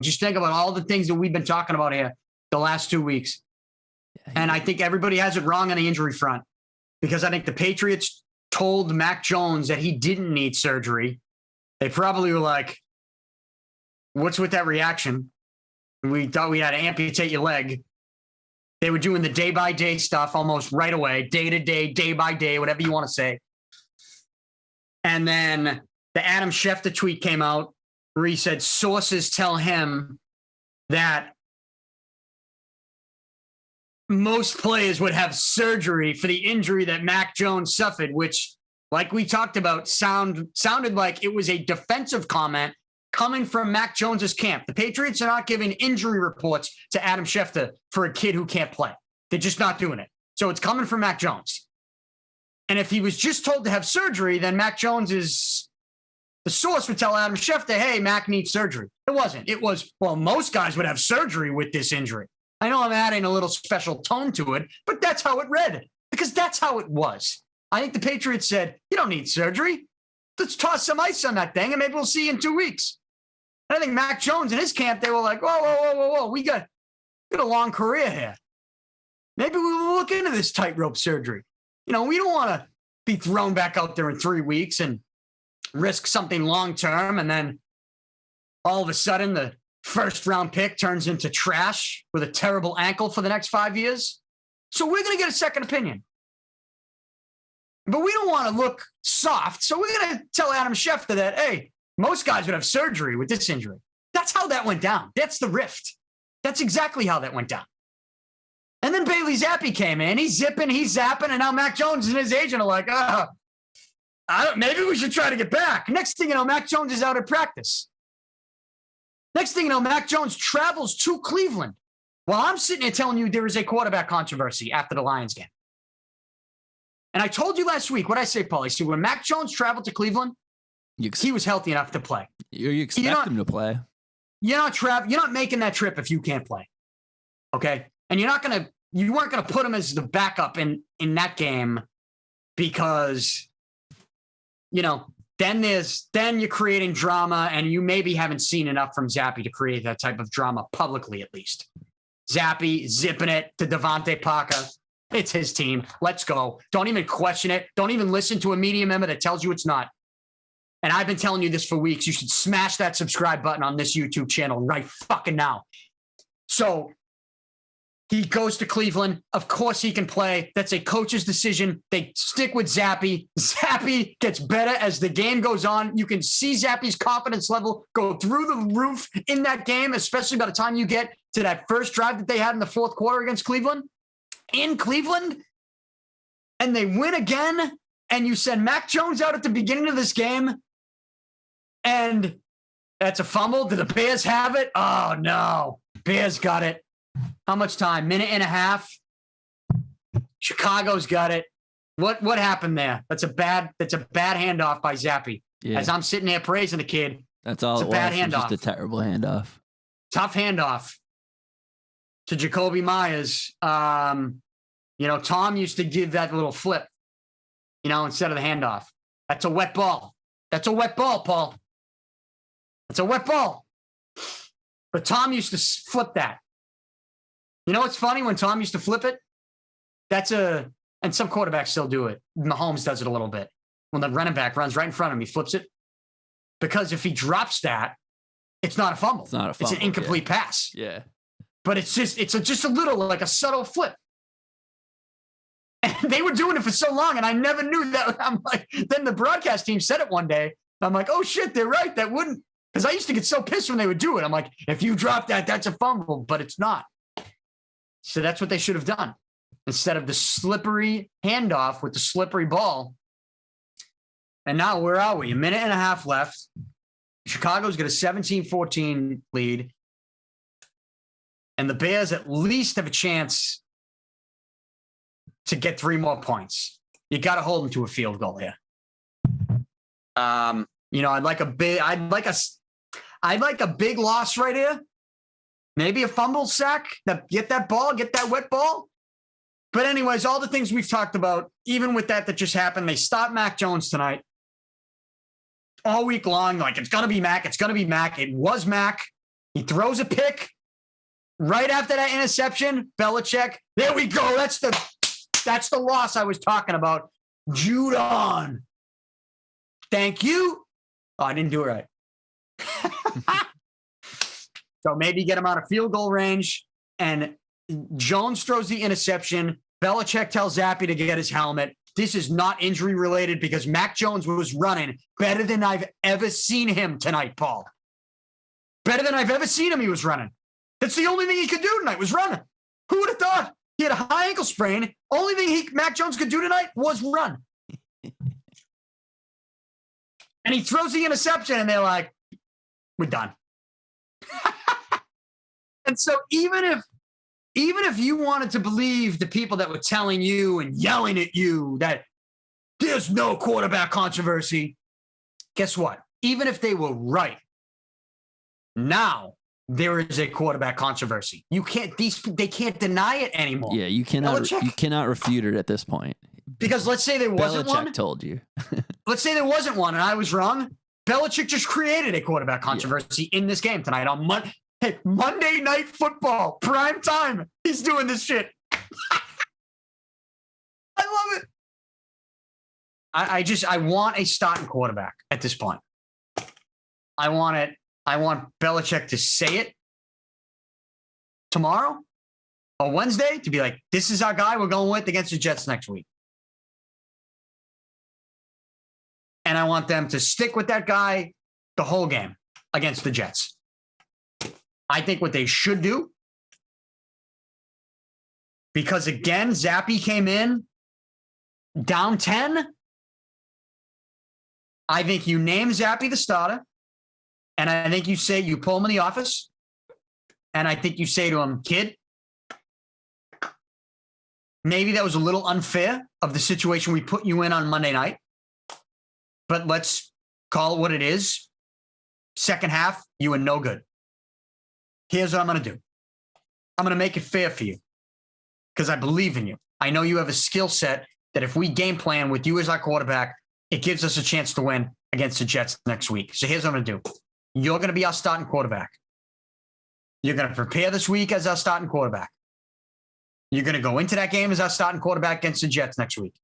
Just think about all the things that we've been talking about here the last 2 weeks. And I think everybody has it wrong on the injury front because I think the Patriots told Mac Jones that he didn't need surgery. They probably were like, what's with that reaction? We thought we had to amputate your leg. They were doing the day-by-day stuff almost right away, day-to-day, day-by-day, whatever you want to say. And then the Adam Schefter tweet came out where he said sources tell him that most players would have surgery for the injury that Mac Jones suffered, which, like we talked about, sounded like it was a defensive comment coming from Mac Jones's camp. The Patriots are not giving injury reports to Adam Schefter for a kid who can't play. They're just not doing it. So it's coming from Mac Jones. And if he was just told to have surgery, then Mac Jones is the source would tell Adam Schefter, hey, Mac needs surgery. It wasn't. It was, well, most guys would have surgery with this injury. I know I'm adding a little special tone to it, but that's how it read because that's how it was. I think the Patriots said, you don't need surgery. Let's toss some ice on that thing and maybe we'll see you in 2 weeks. And I think Mac Jones and his camp, they were like, whoa. We got a long career here. Maybe we will look into this tightrope surgery. You know, we don't want to be thrown back out there in 3 weeks and risk something long-term. And then all of a sudden the first-round pick turns into trash with a terrible ankle for the next 5 years. So we're going to get a second opinion. But we don't want to look soft. So we're going to tell Adam Schefter that, hey, most guys would have surgery with this injury. That's how that went down. That's the rift. That's exactly how that went down. And then Bailey Zappe came in. He's zipping, he's zapping, and now Mac Jones and his agent are like, maybe we should try to get back. Next thing you know, Mac Jones is out at practice. Next thing you know, Mac Jones travels to Cleveland while I'm sitting here telling you there is a quarterback controversy after the Lions game. And I told you last week, what I say, Paulie, so when Mac Jones traveled to Cleveland, he was healthy enough to play. You expect him to play. You're not making that trip if you can't play. Okay? And you weren't gonna put him as the backup in that game because, you know, then you're creating drama and you maybe haven't seen enough from Zappe to create that type of drama publicly, at least. Zappe zipping it to Devontae Parker. It's his team. Let's go. Don't even question it. Don't even listen to a media member that tells you it's not. And I've been telling you this for weeks. You should smash that subscribe button on this YouTube channel right fucking now. So he goes to Cleveland. Of course he can play. That's a coach's decision. They stick with Zappe. Zappe gets better as the game goes on. You can see Zappe's confidence level go through the roof in that game, especially by the time you get to that first drive that they had in the fourth quarter against Cleveland. In Cleveland, and they win again, and you send Mac Jones out at the beginning of this game, and that's a fumble. Do the Bears have it? Oh, no. Bears got it. How much time? Minute and a half. Chicago's got it. What happened there? That's a bad handoff by Zappe. Yeah. As I'm sitting there praising the kid. That's all. It's a bad handoff. Just a terrible handoff. Tough handoff to Jacoby Myers. You know, Tom used to give that little flip, you know, instead of the handoff. That's a wet ball. That's a wet ball, Paul. That's a wet ball. But Tom used to flip that. You know what's funny? When Tom used to flip it, and some quarterbacks still do it. Mahomes does it a little bit. When the running back runs right in front of him, he flips it. Because if he drops that, it's not a fumble. It's not a fumble. It's an incomplete pass. Yeah. But it's just a little, like a subtle flip. And they were doing it for so long, and I never knew that. I'm like, then the broadcast team said it one day. I'm like, oh shit, they're right. That wouldn't, because I used to get so pissed when they would do it. I'm like, if you drop that, that's a fumble, but it's not. So that's what they should have done. Instead of the slippery handoff with the slippery ball. And now where are we? A minute and a half left. Chicago's got a 17-14 lead. And the Bears at least have a chance to get 3 more points. You got to hold them to a field goal here. You know, I'd like a big loss right here. Maybe a fumble sack. Get that ball, get that wet ball. But anyways, all the things we've talked about, even with that just happened, they stopped Mac Jones tonight. All week long, like, it's going to be Mac. It's going to be Mac. It was Mac. He throws a pick. Right after that interception, Belichick, there we go. That's the loss I was talking about. Judon. Thank you. Oh, I didn't do it right. So maybe get him out of field goal range. And Jones throws the interception. Belichick tells Zappe to get his helmet. This is not injury related because Mac Jones was running better than I've ever seen him tonight, Paul. Better than I've ever seen him, he was running. That's the only thing he could do tonight was run. Who would have thought? He had a high ankle sprain. Only thing Mac Jones could do tonight was run. And he throws the interception, and they're like, we're done. And so even if you wanted to believe the people that were telling you and yelling at you that there's no quarterback controversy, guess what? Even if they were right, now there is a quarterback controversy. They can't deny it anymore. Yeah, you cannot refute it at this point. Because let's say there wasn't one. Belichick told you. Let's say there wasn't one and I was wrong. Belichick just created a quarterback controversy in this game tonight on Monday Night Football, prime time. He's doing this shit. I love it. I want a starting quarterback at this point. I want it. I want Belichick to say it tomorrow or Wednesday to be like, this is our guy we're going with against the Jets next week. And I want them to stick with that guy the whole game against the Jets. I think what they should do, because again, Zappe came in down 10. I think you name Zappe the starter. And I think you pull him in the office. And I think you say to him, kid, maybe that was a little unfair of the situation we put you in on Monday night. But let's call it what it is. Second half, you were no good. Here's what I'm going to do. I'm going to make it fair for you because I believe in you. I know you have a skill set that if we game plan with you as our quarterback, it gives us a chance to win against the Jets next week. So here's what I'm going to do. You're going to be our starting quarterback. You're going to prepare this week as our starting quarterback. You're going to go into that game as our starting quarterback against the Jets next week.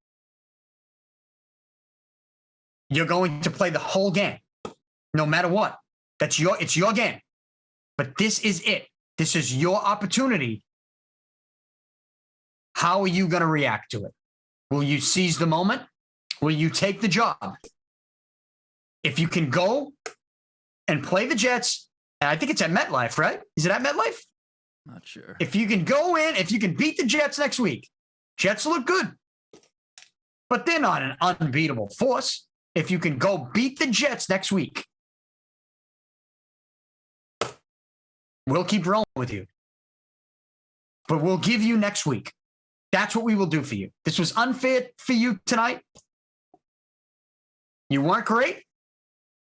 You're going to play the whole game, no matter what. It's your game. But this is it. This is your opportunity. How are you going to react to it? Will you seize the moment? Will you take the job? If you can go and play the Jets, and I think it's at MetLife, right? Is it at MetLife? Not sure. If you can go in, if you can beat the Jets next week, Jets look good. But they're not an unbeatable force. If you can go beat the Jets next week, we'll keep rolling with you. But we'll give you next week. That's what we will do for you. This was unfair for you tonight. You weren't great.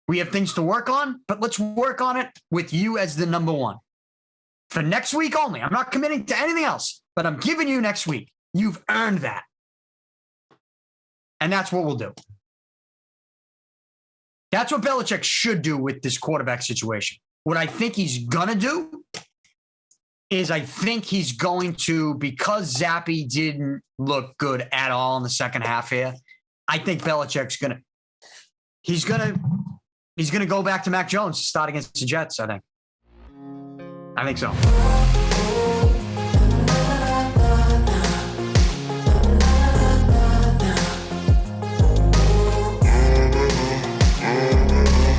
We have things to work on, but let's work on it with you as the number one. For next week only. I'm not committing to anything else, but I'm giving you next week. You've earned that. And that's what we'll do. That's what Belichick should do with this quarterback situation. What I think he's going to do is I think he's going to, because Zappe didn't look good at all in the second half here, I think Belichick's going to, he's going to go back to Mac Jones to start against the Jets, I think so.